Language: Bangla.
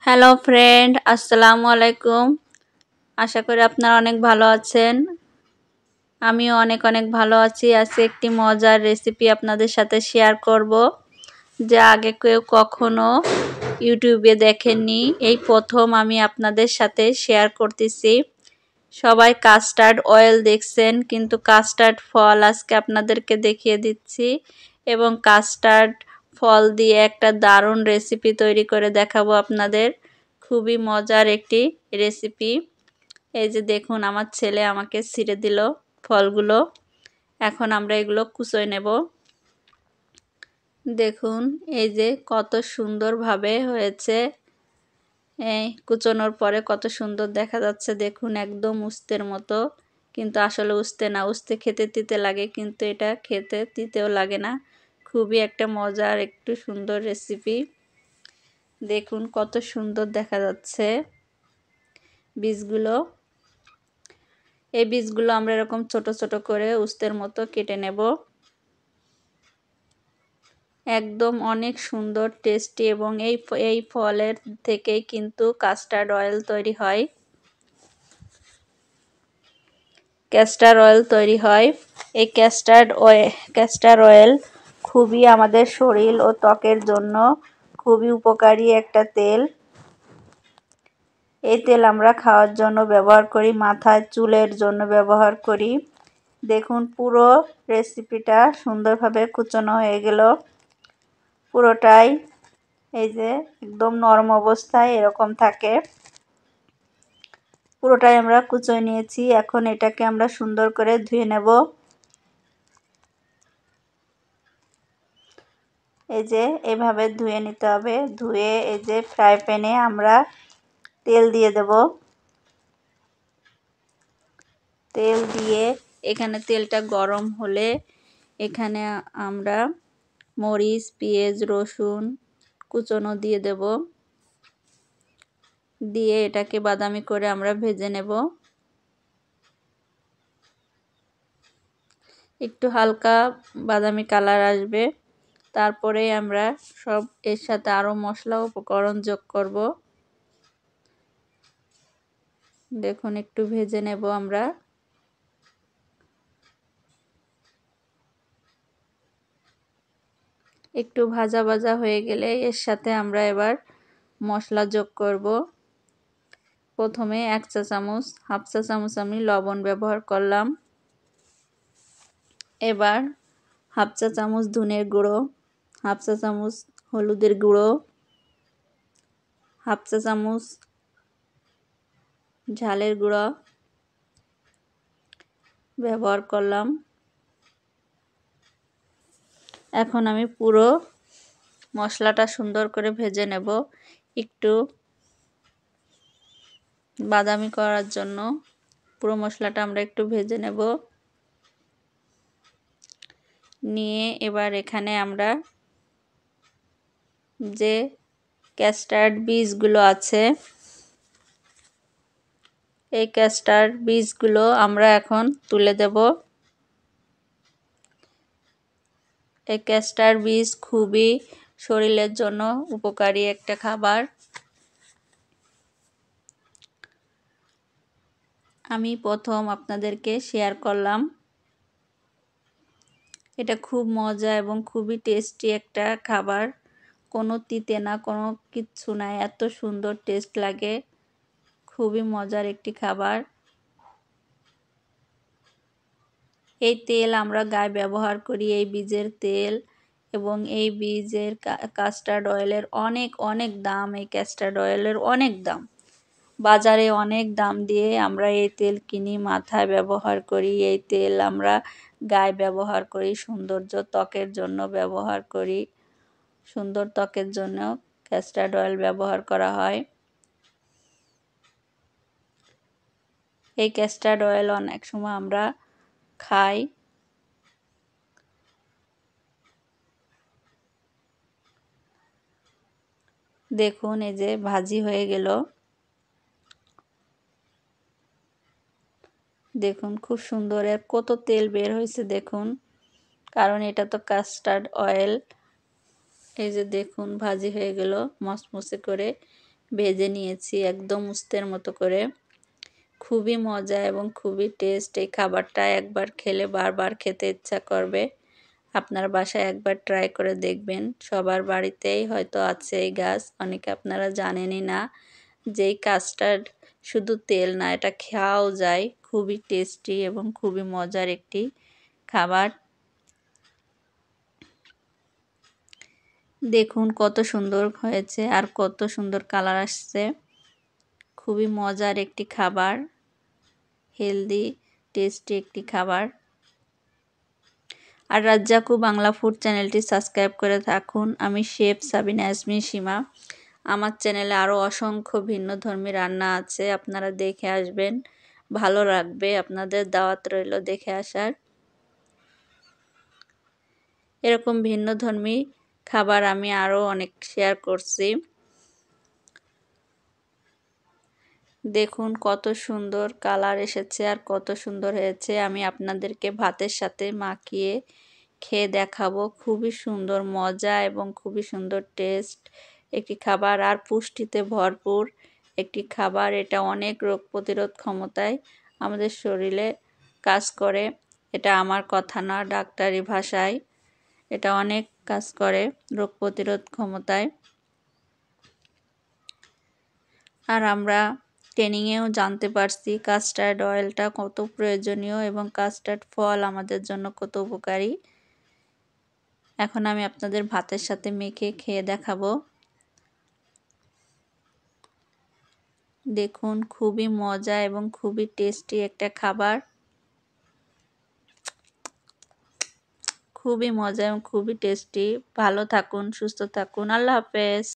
হ্যালো ফ্রেন্ড, আসসালামু আলাইকুম। আশা করি আপনারা অনেক ভালো আছেন। আমিও অনেক অনেক ভালো আছি। আজকে একটি মজার রেসিপি আপনাদের সাথে শেয়ার করব, যা আগে কেউ কখনো ইউটিউবে দেখেননি। এই প্রথম আমি আপনাদের সাথে শেয়ার করতেছি। সবাই কাস্টার্ড অয়েল দেখছেন, কিন্তু কাস্টার্ড ফল আজকে আপনাদেরকে দেখিয়ে দিচ্ছি এবং কাস্টার্ড ফল দিয়ে একটা দারুণ রেসিপি তৈরি করে দেখাবো আপনাদের। খুবই মজার একটি রেসিপি। এই যে দেখুন, আমার ছেলে আমাকে ছিঁড়ে দিল ফলগুলো। এখন আমরা এগুলো কুচোয় নেব। দেখুন এই যে কত সুন্দরভাবে হয়েছে। এই কুচোনোর পরে কত সুন্দর দেখা যাচ্ছে। দেখুন একদম উস্তের মতো, কিন্তু আসলে উস্তে না। উস্তে খেতে তিতে লাগে, কিন্তু এটা খেতে তিতেও লাগে না। খুবই একটা মজার একটু সুন্দর রেসিপি। দেখুন কত সুন্দর দেখা যাচ্ছে বীজগুলো। এই বীজগুলো আমরা এরকম ছোট ছোট করে উস্তের মতো কেটে নেব। একদম অনেক সুন্দর টেস্টি, এবং এই ফলের থেকেই কিন্তু কাস্টার্ড অয়েল তৈরি হয়। ক্যাস্টার অয়েল তৈরি হয়। এই ক্যাস্টার অয়েল খুবই আমাদের শরীর ও ত্বকের জন্য খুবই উপকারী একটা তেল। এই তেল আমরা খাওয়ার জন্য ব্যবহার করি, মাথায় চুলের জন্য ব্যবহার করি। দেখুন পুরো রেসিপিটা সুন্দরভাবে কুচনো হয়ে গেল। পুরোটাই এই যে একদম নরম অবস্থায় এরকম থাকে। পুরোটাই আমরা কুচোয় নিয়েছি। এখন এটাকে আমরা সুন্দর করে ধুয়ে নেব। এই যে এভাবে ধুয়ে নিতে হবে। ধুয়ে এই যে ফ্রাই প্যানে আমরা তেল দিয়ে দেব। তেল দিয়ে এখানে তেলটা গরম হলে এখানে আমরা মরিচ, পেঁয়াজ, রসুন কুচনো দিয়ে দেব। দিয়ে এটাকে বাদামি করে আমরা ভেজে নেব। একটু হালকা বাদামি কালার আসবে, তারপরে আমরা সব এর সাথে আরো মশলা উপকরণ যোগ করব। দেখুন একটু ভেজে নেব আমরা। একটু ভাজা ভাজা হয়ে গেলে এর সাথে আমরা এবার মশলা যোগ করব। প্রথমে হাফ চা চামচ আমি লবণ ব্যবহার করলাম। এবার হাফ চা চামচ ধনের গুঁড়ো, হাফ চা চামচ হলুদের গুঁড়ো, হাফ চা চামচ ঝালের গুঁড়ো ব্যবহার করলাম। এখন আমি পুরো মশলাটা সুন্দর করে ভেজে নেব। একটু বাদামি করার জন্য পুরো মশলাটা আমরা একটু ভেজে নেব। নিয়ে এবার এখানে আমরা যে ক্যাস্টার্ড বীজগুলো আছে, এই ক্যাস্টার্ড বীজগুলো আমরা এখন তুলে দেব। এই ক্যাস্টার বীজ খুবই শরীরের জন্য উপকারী একটা খাবার। আমি প্রথম আপনাদেরকে শেয়ার করলাম। এটা খুব মজা এবং খুবই টেস্টি একটা খাবার। কোনো তিতে না, কোনো কিচ্ছু নাই, এত সুন্দর টেস্ট লাগে। খুবই মজার একটি খাবার। এই তেল আমরা গায়ে ব্যবহার করি, এই বীজের তেল, এবং এই বীজের কাস্টার্ড অয়েলের অনেক অনেক দাম। এই কাস্টার্ড অয়েলের অনেক দাম। বাজারে অনেক দাম দিয়ে আমরা এই তেল কিনি, মাথায় ব্যবহার করি। এই তেল আমরা গায়ে ব্যবহার করি, সৌন্দর্য ত্বকের জন্য ব্যবহার করি। সুন্দর ত্বকের জন্য কাস্টার্ড অয়েল ব্যবহার করা হয়। এই কাস্টার্ড অয়েল অনেক সময় আমরা খাই। দেখুন এই যে ভাজি হয়ে গেল। দেখুন খুব সুন্দর কত তেল বের হয়েছে দেখুন, কারণ এটা তো কাস্টার্ড অয়েল। এই যে দেখুন ভাজি হয়ে গেল মচমচে করে। ভেজে নিয়েছি একদম উস্তের মতো করে। খুবই মজা এবং খুবই টেস্ট। এই খাবারটা একবার খেলে বারবার খেতে ইচ্ছা করবে। আপনার বাসায় একবার ট্রাই করে দেখবেন। সবার বাড়িতেই হয়তো আছে এই গাছ, অনেকে আপনারা জানেনই না যে এই কাস্টার্ড শুধু তেল না, এটা খাওয়াও যায়। খুবই টেস্টি এবং খুবই মজার একটি খাবার। দেখুন কত সুন্দর হয়েছে আর কত সুন্দর কালার আসছে। খুবই মজার একটি খাবার, হেলদি টেস্টি একটি খাবার। আর রাজ্জাকু বাংলা ফুড চ্যানেলটি সাবস্ক্রাইব করে থাকুন। আমি শেফ সাবিনা ইয়াসমিন সীমা। আমার চ্যানেলে আরও অসংখ্য ভিন্নধর্মী রান্না আছে, আপনারা দেখে আসবেন, ভালো লাগবে। আপনাদের দাওয়াত রইল দেখে আসার। এরকম ভিন্নধর্মী খাবার আমি আরও অনেক শেয়ার করছি। দেখুন কত সুন্দর কালার এসেছে আর কত সুন্দর হয়েছে। আমি আপনাদেরকে ভাতের সাথে মাখিয়ে খেয়ে দেখাবো। খুবই সুন্দর মজা এবং খুবই সুন্দর টেস্ট একটি খাবার আর পুষ্টিতে ভরপুর একটি খাবার। এটা অনেক রোগ প্রতিরোধ ক্ষমতায় আমাদের শরীরে কাজ করে। এটা আমার কথা না, ডাক্তারি ভাষায় এটা অনেক কাজ করে রোগ প্রতিরোধ ক্ষমতায়। আর আমরা ট্রেনিংয়েও জানতে পারছি কাস্টার্ড অয়েলটা কত প্রয়োজনীয় এবং কাস্টার্ড ফল আমাদের জন্য কত উপকারী। এখন আমি আপনাদের ভাতের সাথে মেখে খেয়ে দেখাবো। দেখুন খুবই মজা এবং খুবই টেস্টি একটা খাবার। খুবই মজা এবং খুবই টেস্টি। ভালো থাকুন, সুস্থ থাকুন। আল্লাহ হাফেজ।